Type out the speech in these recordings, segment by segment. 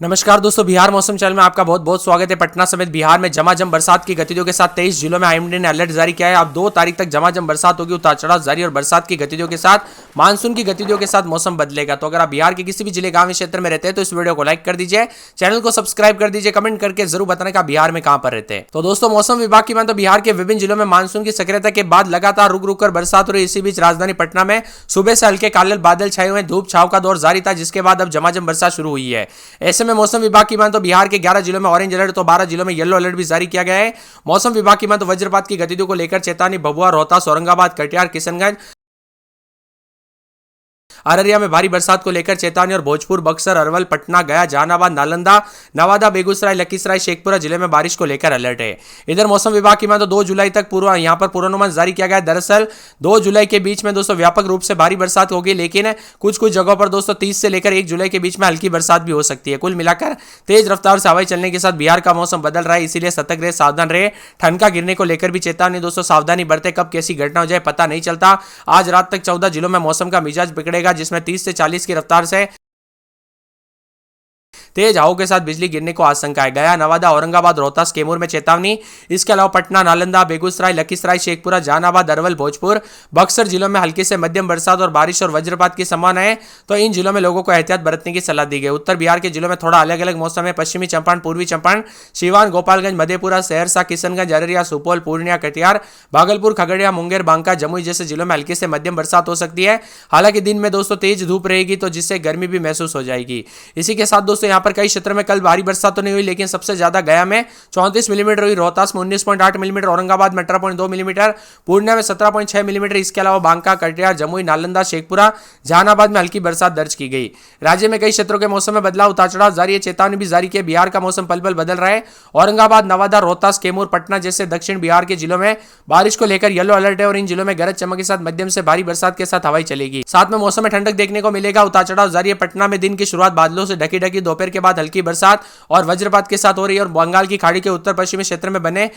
नमस्कार दोस्तों, बिहार मौसम चैनल में आपका बहुत बहुत स्वागत है। पटना समेत बिहार में झमाझम बरसात की गतिविधियों के साथ 23 जिलों में आईएमडी ने अलर्ट जारी किया है। अब 2 तारीख तक झमाझम बरसात होगी, उतार चढ़ाव जारी और बरसात की गतिविधियों के साथ मानसून की गतिविधियों के साथ मौसम बदलेगा। तो अगर आप बिहार के किसी भी जिले गांव क्षेत्र में रहते हैं तो इस वीडियो को लाइक कर दीजिए, चैनल को सब्सक्राइब कर दीजिए, कमेंट करके जरूर बताना कि आप बिहार में कहां पर रहते हैं। तो दोस्तों, मौसम विभाग की माने तो बिहार के विभिन्न जिलों में मानसून की सक्रियता के बाद लगातार रुक रुक कर बरसात हो रही है। इसी बीच राजधानी पटना में सुबह से हल्के काले बादल छाए हुए, धूप छाव का दौर जारी था, जिसके बाद अब झमाझम बरसात शुरू हुई है। ऐसे में मौसम विभाग की माने तो बिहार के 11 जिलों में ऑरेंज अलर्ट तो 12 जिलों में येलो अलर्ट भी जारी किया गया है। मौसम विभाग की माने तो वज्रपात की गतिविधियों को लेकर चेतावनी भभुआ, रोहतास, औरंगाबाद, कटिहार, किशनगंज, अररिया में भारी बरसात को लेकर चेतावनी और भोजपुर, बक्सर, अरवल, पटना, गया, जहानाबाद, नालंदा, नवादा, बेगूसराय, लखीसराय, शेखपुरा जिले में बारिश को लेकर अलर्ट है। इधर मौसम विभाग की माने तो 2 जुलाई तक यहां पर पूर्वानुमान जारी किया गया है। दरअसल 2 जुलाई के बीच में दोस्तों व्यापक रूप से भारी बरसात होगी, लेकिन कुछ कुछ जगहों पर दोस्तों 30 से लेकर 1 जुलाई के बीच में हल्की बरसात भी हो सकती है। कुल मिलाकर तेज रफ्तार से हवाएं चलने के साथ बिहार का मौसम बदल रहा है, इसीलिए सतर्क रहे, सावधान रहे। ठनका गिरने को लेकर भी चेतावनी दोस्तों, सावधानी बरते, कब कैसी घटना हो जाए पता नहीं चलता। आज रात तक 14 जिलों में मौसम का मिजाज बिगड़ेगा, जिसमें 30 से 40 की रफ्तार से तेज हवाओं के साथ बिजली गिरने को आशंका है। गया, नवादा, औरंगाबाद, रोहतास, कैमूर में चेतावनी। इसके अलावा पटना, नालंदा, बेगूसराय, लखीसराय, शेखपुरा, जहानाबाद, अरवल, भोजपुर, बक्सर जिलों में हल्की से मध्यम बरसात और बारिश और वज्रपात की संभावना है। तो इन जिलों में लोगों को एहतियात बरतने की सलाह दी गई। उत्तर बिहार के जिलों में थोड़ा अलग अलग मौसम है। पश्चिमी चंपारण, पूर्वी चंपारण, सीवान, गोपालगंज, मधेपुरा, सहरसा, किशनगंज, अररिया, सुपौल, पूर्णिया, कटिहार, भागलपुर, खगड़िया, मुंगेर, बांका, जमुई जैसे जिलों में हल्की से मध्यम बरसात हो सकती है। हालांकि दिन में दोस्तों तेज धूप रहेगी, तो जिससे गर्मी भी महसूस हो जाएगी। इसी के साथ दोस्तों यहाँ पर कई क्षेत्र में कल भारी बरसात तो नहीं हुई, लेकिन सबसे ज्यादा गया में 34 मिलीमीटर हुई, रोहतास में 19.8 मिलीमीटर, औरंगाबाद में 18.2 मिलीमीटर, पूर्णिया में 17.6 मिलीमीटर। इसके अलावा बांका, कटिहार, जमुई, नालंदा, शेखपुरा, जहानाबाद में हल्की बरसात दर्ज की गई। राज्य में कई क्षेत्रों के मौसम में बदलाव, उतार चढ़ाव जारी है। चेतावनी भी जारी की। बिहार का मौसम पल पल बदल रहा है। औरंगाबाद, नवादा, रोहतास, कैमूर, पटना जैसे दक्षिण बिहार के जिलों में बारिश को लेकर येलो अलर्ट है और इन जिलों में गरज चमक के साथ मध्यम से भारी बरसात के साथ हवाई चलेगी। साथ में मौसम में ठंडक देखने को मिलेगा। उतार चढ़ाव जारी है। पटना में दिन की शुरुआत बादलों से ढकी ढकी, दोपहर के बाद हल्की बरसात और वज्रपात के साथ हो रही है और बंगाल की खाड़ी के उत्तर पश्चिमी क्षेत्र में बने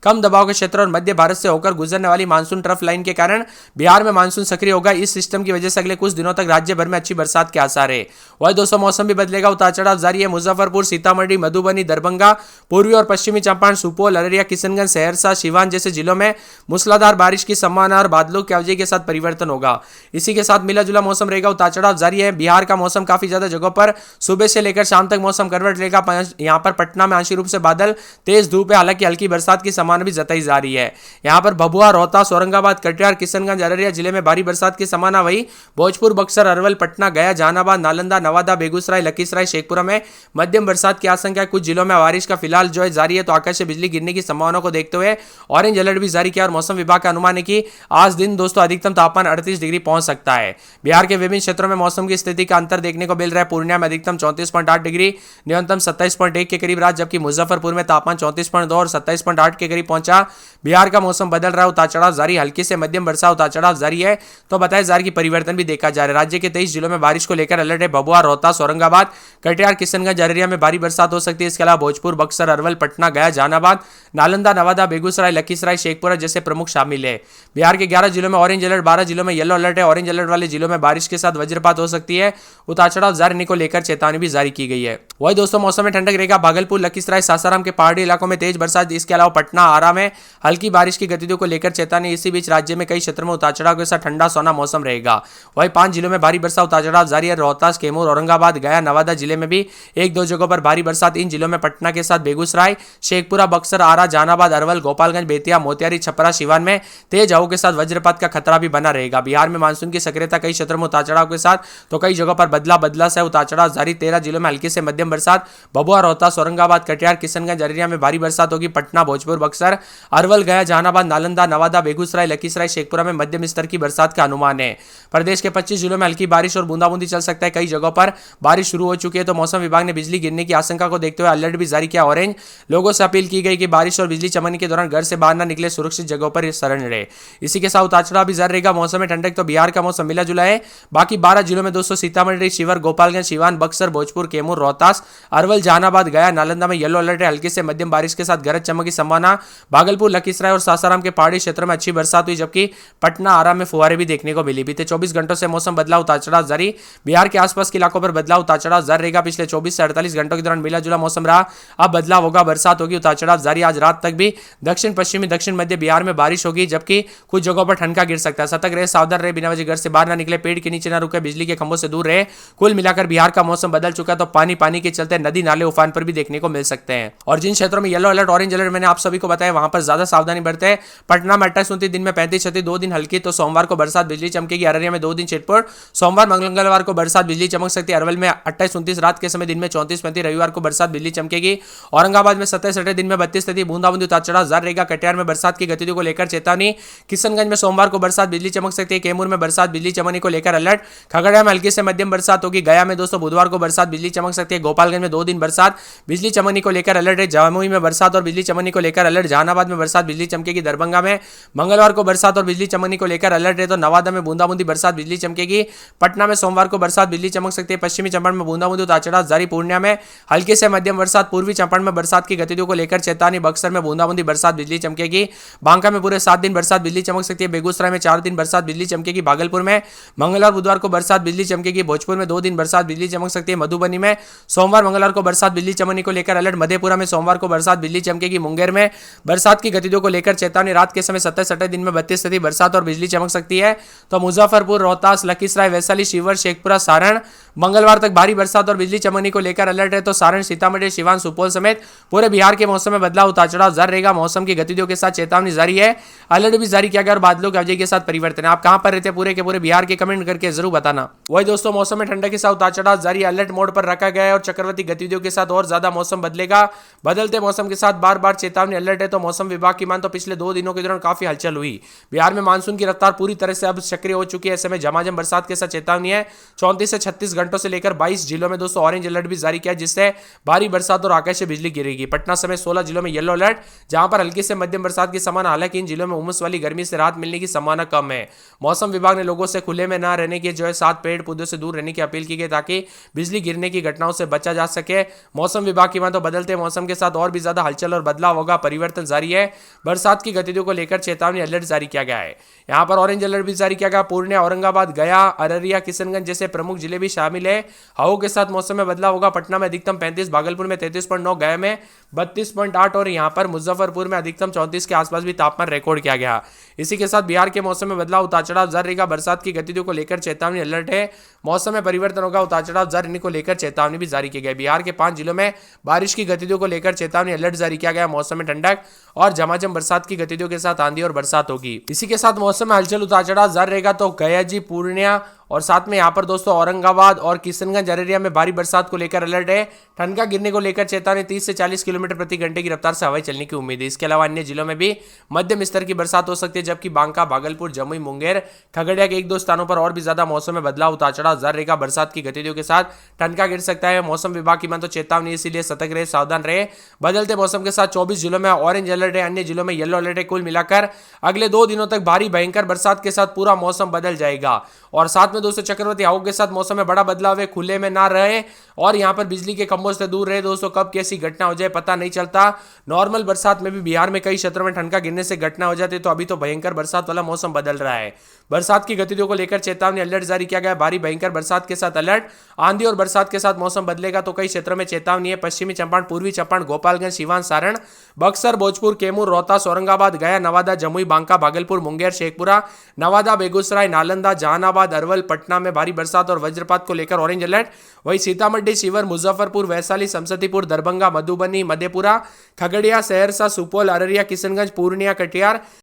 कम दबाव के क्षेत्र और मध्य भारत से होकर गुजरने वाली मानसून ट्रफ लाइन के कारण बिहार में मानसून सक्रिय होगा। इस सिस्टम की वजह से अगले कुछ दिनों तक राज्य भर में अच्छी बरसात के आसार है। वही दोस्तों मौसम भी बदलेगा, उतार चढ़ाव जारी है। मुजफ्फरपुर, सीतामढ़ी, मधुबनी, दरभंगा, पूर्वी और पश्चिमी चंपारण, सुपौल, अररिया, किशनगंज, सहरसा, सीवान जैसे जिलों में मूसलाधार बारिश की संभावना और बादलों की आवाजाही के साथ परिवर्तन होगा। इसी के साथ मिला जुला मौसम रहेगा, उतार चढ़ाव जारी है। बिहार का मौसम काफी ज्यादा जगहों पर सुबह से लेकर शाम तक मौसम करवट लेगा। यहाँ पर पटना में आंशिक रूप से बादल, तेज धूप है, हालांकि हल्की बरसात की संभावना भी जताई जा रही है। यहां पर भभुआ, रोहतास, औरंगाबाद, कटिहार, किशनगंज, अररिया जिले में भारी बरसात की संभावना। वही भोजपुर, बक्सर, अरवल, पटना, गया, जहानाबाद, नालंदा, नवादा, बेगूसराय, लखीसराय, शेखपुरा में मध्यम बरसात की आशंका है। कुछ जिलों में बारिश का फिलहाल जो है जारी है, तो आकाश से बिजली गिरने की संभावना को देखते हुए ऑरेंज अलर्ट भी जारी किया और मौसम विभाग का अनुमान है कि आज दिन दोस्तों अधिकतम तापमान 38 डिग्री पहुंच सकता है। बिहार के विभिन्न क्षेत्रों में मौसम की स्थिति का अंतर देखने को मिल रहा है। पूर्णिया में अधिकतम 34.8 डिग्री, न्यूनतम 27.1 के करीब रहा, जबकि मुजफ्फरपुर में तापमान 34.2 और 27.8 के करीब पहुंचा। बिहार का मौसम बदल रहा है, उतार चढ़ाव जारी, हल्की से मध्यम बरसात, उतार चढ़ाव जारी है। तो बताया जा रहा है कि परिवर्तन भी देखा जा रहा है। राज्य के 23 जिलों में बारिश को लेकर अलर्ट है। भभुआ, रोहतास, औरंगाबाद, कटिहार, किशनगंज, अररिया में भारी बरसात हो सकती है। इसके अलावा भोजपुर, बक्सर, अरवल, पटना, गया, जहानाबाद, नालंदा, नवादा, बेगूसराय, लखीसराय, शेखपुरा जैसे प्रमुख शामिल है। बिहार के 11 जिलों में ऑरेंज अलर्ट, 12 जिलों में येलो अलर्ट है। ऑरेंज अलर्ट वाले जिलों में बारिश के साथ वज्रपात हो सकती है। उतार चढ़ाव जारी को लेकर चेतावनी भी जारी की गई है। वही दोस्तों मौसम में ठंडक रहेगा। भागलपुर, लखीसराय, सासाराम के पहाड़ी इलाकों में तेज बरसात। इसके अलावा पटना, आरा में हल्की बारिश की गतिविधियों को लेकर चेतावनी। इसी बीच राज्य में कई क्षेत्रों में उतार चढ़ाव के साथ ठंडा सोना मौसम रहेगा। वहीं 5 जिलों में भारी बरसात, उतार चढ़ाव जारी है। रोहतास, कैमूर, औरंगाबाद, गया, नवादा जिले में भी 1-2 जगहों पर भारी बरसात। इन जिलों में पटना के साथ बेगूसराय, शेखपुरा, बक्सर, आरा, जहानाबाद, अरवल, गोपालगंज, बेतिया, मोतिहारी, छपरा, सीवान में तेज हवाओं के साथ वज्रपात का खतरा भी बना रहेगा। बिहार में मानसून की सक्रियता कई क्षेत्रों में उतार चढ़ाव के साथ, तो कई जगहों पर बदला से उतार चढ़ाव जारी। 13 जिलों में हल्की से मध्यम बरसात। भभुआ, रोहतास, औरंगाबाद, कटिहार, किशनगंज, अररिया में भारी बरसात होगी। पटना, भोजपुर, बक्सर, अरवल, गया, जहानाबाद, नालंदा, नवादा, बेगूसराय, लखीसराय, शेखपुरा में मध्यम स्तर की बरसात का अनुमान है। प्रदेश के 25 जिलों में हल्की बारिश और बूंदाबूंदी चल सकता है। कई जगहों पर बारिश शुरू हो चुकी है, तो मौसम विभाग ने बिजली गिरने की आशंका को देखते हुए अलर्ट भी जारी किया। ऑरेंज लोगों से अपील की गई कि बारिश और बिजली चमकने के दौरान घर से बाहर न निकले, सुरक्षित जगहों पर शरण रहे। इसी के साथ उतार चढ़ाव भी जारी रहेगा। मौसम में ठंडक तो बिहार का मौसम मिला जुला है। बाकी 12 जिलों में दोस्तों सीतामढ़ी, शिवहर, गोपालगंज, सीवान, बक्सर, भोजपुर, कैमूर, रोहतास, अरवल, जहानाबाद, गया, नालंदा में येलो अलर्ट है। हल्की से मध्यम बारिश के साथ गरज चमक की संभावना। भागलपुर, लखीसराय और सासाराम के पहाड़ी क्षेत्रों में अच्छी बरसात हुई, जबकि पटना, आरा में फुहारे भी देखने को मिली। बीते 24 घंटों से मौसम बदलाव उतार चढ़ाव जारी। बिहार के आसपास के इलाकों पर बदलाव उतार चढ़ाव जारी रहेगा। पिछले 24 से 48 घंटों के दौरान मिला जुला मौसम रहा। अब बदलाव होगा, बरसात होगी, उतार चढ़ाव जारी। आज रात तक भी दक्षिण पश्चिमी, दक्षिण मध्य बिहार में बारिश होगी, जबकि कुछ जगहों पर ठंडा गिर सकता है। सतर्क रहे, सावधान रहे, बिना वजह घर से बाहर ना निकले, पेड़ के नीचे ना रुके, बिजली के खंभों से दूर रहे। कुल मिलाकर बिहार का मौसम बदल चुका है, तो पानी के चलते नदी नाले उफान पर भी देखने को मिल सकते हैं। और जिन क्षेत्रों में येलो अलर्ट, ऑरेंज अलर्ट मैंने आप सभी को बताया, वहां पर ज्यादा सावधानी बरते। पटना में 28-29 दिन में 35-36, 2 दिन हल्की, तो सोमवार को बरसात बिजली चमकेगी। अररिया में 2 दिन छिटपुट, सोमवार मंगलवार को बरसात बिजली चमक सकती है। अरवल में 28-29 रात के समय, दिन में 34-35, रविवार को बरसात बिजली चमकेगी। औरंगाबाद में 27-28 दिन में 32-33, बूंदाबूंदी उतार चढ़ाव जारी रहेगा। कटिहार में बरसात की गतिविधियों को लेकर चेतावनी। किशनगंज में सोमवार को बरसात बिजली चमक सकती है। कैमूर में बरसात बिजली चमकने को लेकर अलर्ट। खगड़िया में हल्की से मध्यम बरसात होगी। गया में दोस्तों बुधवार को बरसात बिजली चमक सकती है। गोपालगंज में 2 दिन बरसात बिजली चमकने को लेकर अलर्ट है। जमुई में बरसात और बिजली चमकने को लेकर अलर्ट। जहानाबाद में बरसात बिजली चमकेगी। दरभंगा में मंगलवार को बरसात और बिजली चमकने को लेकर अलर्ट है। तो नवादा में बूंदाबूंदी बरसात बिजली चमकेगी। पटना में सोमवार को बरसात बिजली चमक सकती है। पश्चिमी चंपारण में बूंदाबूंदी उतार चढ़ाव जारी। पूर्णिया में हल्की से मध्यम बरसात। पूर्वी चंपारण में बरसात की गतिविधियों को लेकर चेतावनी। बक्सर में बूंदाबूंदी बरसात बिजली चमकेगी। बांका में पूरे 7 दिन बरसात बिजली चमक सकती है। बेगूसराय में 4 दिन बरसात बिजली चमकेगी। भागलपुर में मंगलवार बुधवार को बरसात बिजली चमकेगी। भोजपुर में 2 दिन बरसात बिजली चमक सकती है। मधुबनी में सोमवार मंगलवार को बरसात बिजली चमकने को लेकर अलर्ट। मधेपुरा में सोमवार को बरसात बिजली चमकेगी। मुंगेर में बरसात की गतिविधियों को लेकर चेतावनी। रात के समय 27-28 दिन में 32 बरसात और बिजली चमक सकती है। तो मुजफ्फरपुर, रोहतास, लखीसराय, वैशाली, शिवहर, शेखपुरा, सारण मंगलवार तक भारी बरसात और बिजली चमकने को लेकर अलर्ट है। तो सारण, सीतामढ़ी, सिवान, सुपौल समेत पूरे बिहार के मौसम में बदलाव उतार चढ़ाव जारी रहेगा। मौसम की गतिविधियों के साथ चेतावनी जारी है। अलर्ट भी जारी किया गया और बादलों की अवधि के साथ परिवर्तन है। आप कहां पर रहते हैं पूरे के पूरे बिहार के कमेंट करके जरूर बताना। वही दोस्तों, मौसम में ठंडक के साथ उतार चढ़ाव जारी। अलर्ट मोड पर रखा गया है और चक्रवाती गतिविधियों के साथ और ज्यादा मौसम बदलेगा। बदलते मौसम के साथ बार बार चेतावनी अलर्ट है। तो मौसम विभाग की मान तो पिछले 2 दिनों के दौरान काफी हलचल हुई। बिहार में मानसून की रफ्तार पूरी तरह से अब सक्रिय हो चुकी है। ऐसे में झमाझम बरसात के साथ चेतावनी है। 34 से 36 घंटों से लेकर 22 जिलों में दोस्तों ऑरेंज अलर्ट भी जारी किया, जिससे भारी बरसात और आकाशीय बिजली गिरेगी। पटना समेत 16 जिलों में येलो अलर्ट, जहां पर हल्की से मध्यम बरसात की संभावना। हालांकि इन जिलों में उमस वाली गर्मी से राहत मिलने की संभावना कम है। मौसम विभाग ने लोगों से खुले में न रहने की साथ पेड़ पौधों से दूर रहने की अपील की गई, ताकि बिजली गिरने की घटनाओं से बचा जा सके। मौसम विभाग की मान तो बदलते मौसम के साथ और भी ज्यादा हलचल और बदलाव होगा, परिवर्तन जारी है। बरसात की गतिविधियों को लेकर चेतावनी अलर्ट जारी किया गया है। यहां पर ऑरेंज अलर्ट भी जारी किया गया। पूर्णिया, औरंगाबाद, गया, अररिया, किशनगंज जैसे प्रमुख जिले भी शामिल है। हवाओं के साथ मौसम में बदलाव होगा। पटना में अधिकतम 35, भागलपुर में 33.9, गया में 32.8 और यहां पर मुजफ्फरपुर में अधिकतम 34 के आसपास भी तापमान रिकॉर्ड किया गया। इसी के साथ बिहार के मौसम में बदलाव उतार चढ़ाव जारी रहेगा। बरसात की गतिविधियों को लेकर चेतावनी अलर्ट है। मौसम में परिवर्तन होगा, उतार चढ़ाव जारी रहने को लेकर चेतावनी भी जारी की गई। बिहार के 5 जिलों में बारिश की गतिविधियों को लेकर चेतावनी अलर्ट जारी किया गया। मौसम में ठंडक और झमाझम बरसात की गतिविधियों के साथ आंधी और बरसात होगी। इसी के साथ मौसम में हलचल उतार चढ़ाव जारी रहेगा। तो गया जी, पूर्णिया और साथ में यहाँ पर दोस्तों औरंगाबाद और किशनगंज, अररिया में भारी बरसात को लेकर अलर्ट है। ठंडा गिरने को लेकर चेतावनी। 30 से 40 किलोमीटर प्रति घंटे की रफ्तार से हवाएं चलने की उम्मीद है। इसके अलावा अन्य जिलों में भी मध्यम स्तर की बरसात हो सकती है, जबकि बांका, भागलपुर, जमुई, मुंगेर, खगड़िया के 1-2 स्थानों पर और भी ज्यादा मौसम में बदलाव उतार चढ़ाव जारी रहेगा। बरसात की गतिविधियों के साथ ठंडा गिर सकता है। मौसम विभाग की मान तो चेतावनी, इसीलिए सतर्क रहे, सावधान रहे। बदलते मौसम के साथ 24 जिलों में ऑरेंज अलर्ट है, अन्य जिलों में येलो अलर्ट है। कुल मिलाकर अगले 2 दिनों तक भारी भयंकर बरसात के साथ पूरा मौसम बदल जाएगा। और साथ में दोस्तों चक्रवाती हवाओं के साथ मौसम में बड़ा बदलाव है। खुले में ना रहे और यहां पर बिजली के खंभों से दूर रहे। दोस्तों कब कैसी घटना हो जाए पता नहीं चलता। नॉर्मल बरसात में भी बिहार में कई क्षेत्रों में ठनका गिरने से घटना हो जाती है, तो अभी तो भयंकर बरसात वाला मौसम बदल रहा है। बरसात की गतिविधियों को लेकर चेतावनी अलर्ट जारी किया गया। भारी भयंकर बरसात के साथ अलर्ट। आंधी और बरसात के साथ मौसम बदलेगा, तो कई क्षेत्रों में चेतावनी है। पश्चिमी चंपारण, पूर्वी चंपारण, गोपालगंज, सिवान, सारण, बक्सर, भोजपुर, कैमूर, रोहतास, औरंगाबाद, गया, नवादा, जमुई, बांका, भागलपुर, मुंगेर, शेखपुरा, नवादा, बेगूसराय, नालंदा, जहानाबाद, अरवल, पटना में भारी बरसात और वज्रपात को लेकर ऑरेंज अलर्ट। वही सीतामढ़ी, शिवहर, मुजफ्फरपुर, वैशाली, समस्तीपुर, दरभंगा, मधुबनी, मधेपुरा, खगड़िया, सहरसा, सुपौल, अररिया, किशनगंज, पूर्णिया, कटिहार,